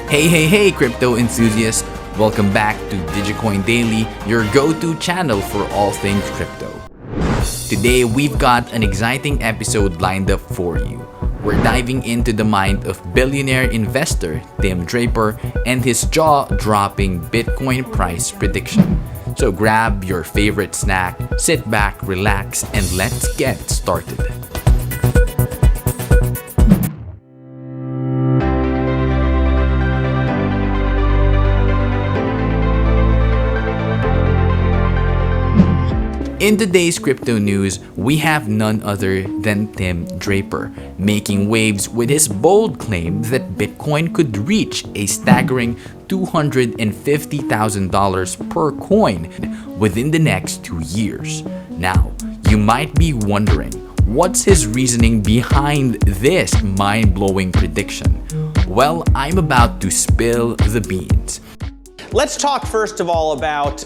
Hey, crypto enthusiasts! Welcome back to DigiCoin Daily, your go-to channel for all things crypto. Today, we've got an exciting episode lined up for you. We're diving into the mind of billionaire investor Tim Draper and his jaw-dropping Bitcoin price prediction. So grab your favorite snack, sit back, relax, and let's get started. In today's crypto news, we have none other than Tim Draper, making waves with his bold claim that Bitcoin could reach a staggering $250,000 per coin within the next 2 years. Now, you might be wondering, what's his reasoning behind this mind-blowing prediction? Well, I'm about to spill the beans. Let's talk first of all about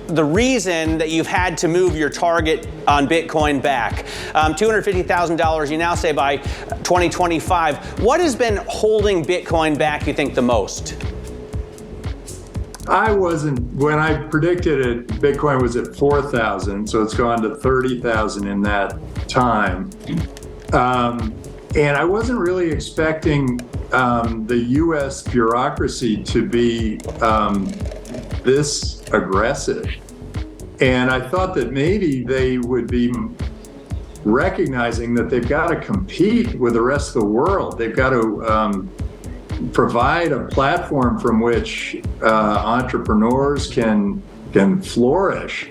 the reason that you've had to move your target on Bitcoin back. $250,000, you now say by 2025. What has been holding Bitcoin back, you think, the most? When I predicted it, Bitcoin was at 4,000, so it's gone to 30,000 in that time. And I wasn't really expecting the U.S. bureaucracy to be this aggressive. And I thought that maybe they would be recognizing that they've got to compete with the rest of the world. They've got to provide a platform from which entrepreneurs can flourish.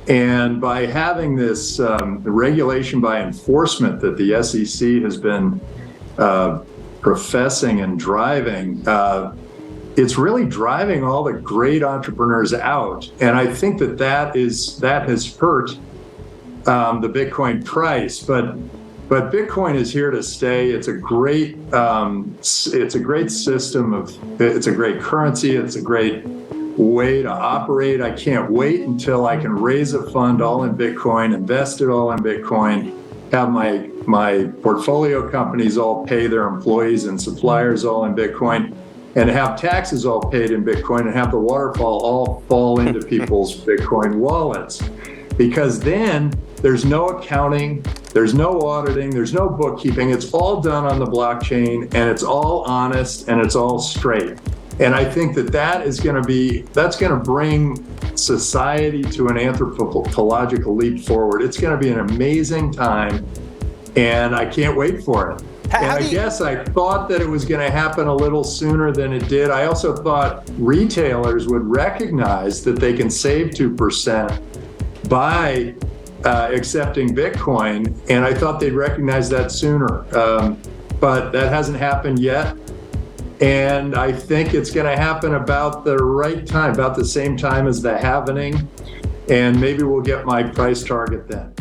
And by having this regulation by enforcement that the SEC has been professing and driving, it's really driving all the great entrepreneurs out. And I think that has hurt the Bitcoin price. But Bitcoin is here to stay. It's a great system it's a great currency. It's a great way to operate. I can't wait until I can raise a fund all in Bitcoin, invest it all in Bitcoin, have my portfolio companies all pay their employees and suppliers all in Bitcoin, and have taxes all paid in Bitcoin, and have the waterfall all fall into people's Bitcoin wallets. Because then there's no accounting, there's no auditing, there's no bookkeeping. It's all done on the blockchain, and it's all honest, and it's all straight. And I think that's going to bring society to an anthropological leap forward. It's going to be an amazing time, and I can't wait for it. And I guess I thought that it was going to happen a little sooner than it did. I also thought retailers would recognize that they can save 2% by accepting Bitcoin, and I thought they'd recognize that sooner. But that hasn't happened yet. And I think it's going to happen about the right time, about the same time as the halvening, and maybe we'll get my price target then.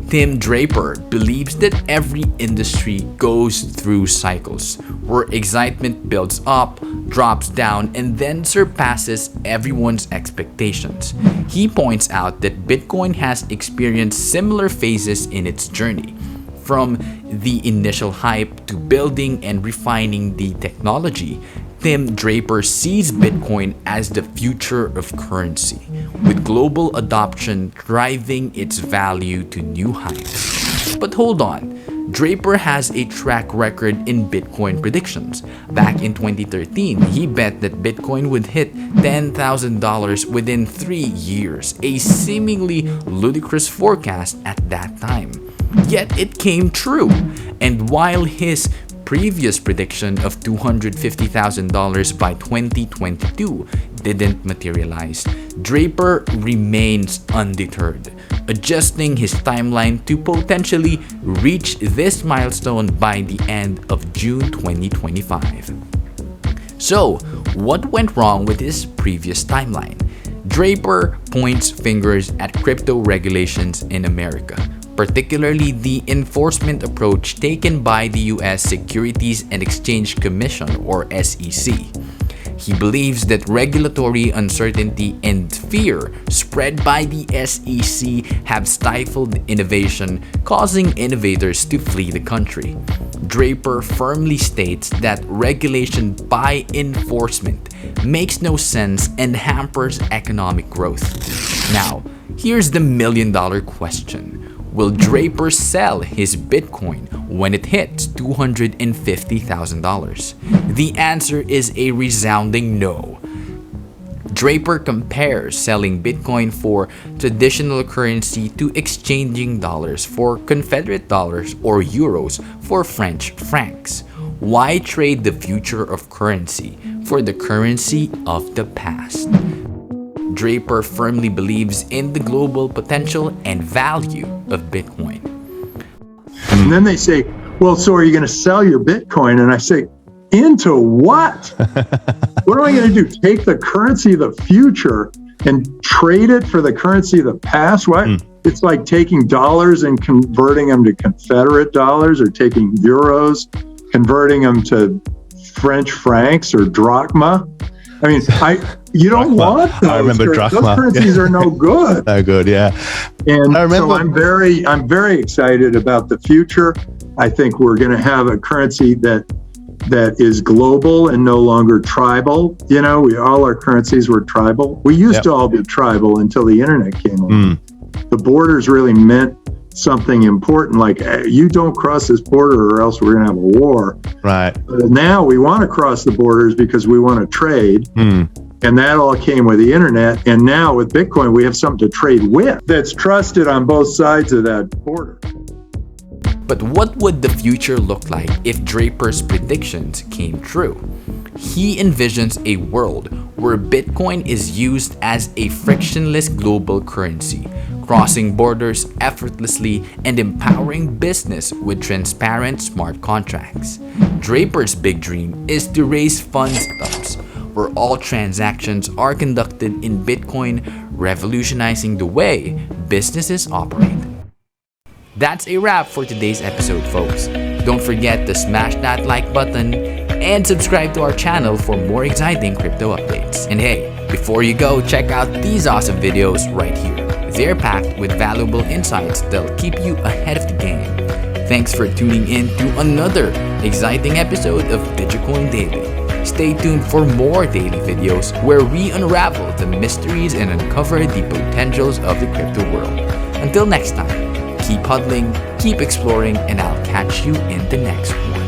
Tim Draper believes that every industry goes through cycles where excitement builds up, drops down, and then surpasses everyone's expectations. He points out that Bitcoin has experienced similar phases in its journey, from the initial hype to building and refining the technology. Tim Draper sees Bitcoin as the future of currency, with global adoption driving its value to new heights. But hold on, Draper has a track record in Bitcoin predictions. Back in 2013, he bet that Bitcoin would hit $10,000 within 3 years, a seemingly ludicrous forecast at that time. Yet it came true. And while his previous prediction of $250,000 by 2022 didn't materialize, Draper remains undeterred, adjusting his timeline to potentially reach this milestone by the end of June 2025. So, what went wrong with his previous timeline? Draper points fingers at crypto regulations in America, particularly the enforcement approach taken by the U.S. Securities and Exchange Commission, or SEC. He believes that regulatory uncertainty and fear spread by the SEC have stifled innovation, causing innovators to flee the country. Draper firmly states that regulation by enforcement makes no sense and hampers economic growth. Now, here's the million-dollar question. Will Draper sell his Bitcoin when it hits $250,000? The answer is a resounding no. Draper compares selling Bitcoin for traditional currency to exchanging dollars for Confederate dollars or euros for French francs. Why trade the future of currency for the currency of the past? Draper firmly believes in the global potential and value of Bitcoin. And then they say, well, so are you going to sell your Bitcoin? And I say, into what? What am I going to do? Take the currency of the future and trade it for the currency of the past? What? It's like taking dollars and converting them to Confederate dollars, or taking euros, converting them to French francs or drachma. I mean, you don't want those. I remember drachma. Those currencies are no good. No good, yeah. And so I'm very excited about the future. I think we're going to have a currency that is global and no longer tribal. You know, all our currencies were tribal. We used to all be tribal until the internet came along. The borders really meant something important, like you don't cross this border or else we're going to have a war. Right. But now we want to cross the borders because we want to trade. And that all came with the internet. And now with Bitcoin, we have something to trade with that's trusted on both sides of that border. But what would the future look like if Draper's predictions came true? He envisions a world where Bitcoin is used as a frictionless global currency, crossing borders effortlessly and empowering business with transparent smart contracts. Draper's big dream is to raise funds where all transactions are conducted in Bitcoin, revolutionizing the way businesses operate. That's a wrap for today's episode, folks. Don't forget to smash that like button and subscribe to our channel for more exciting crypto updates. And hey, before you go, check out these awesome videos right here. They're packed with valuable insights that'll keep you ahead of the game. Thanks for tuning in to another exciting episode of DigiCoin Daily. Stay tuned for more daily videos where we unravel the mysteries and uncover the potentials of the crypto world. Until next time, keep huddling, keep exploring, and I'll catch you in the next one.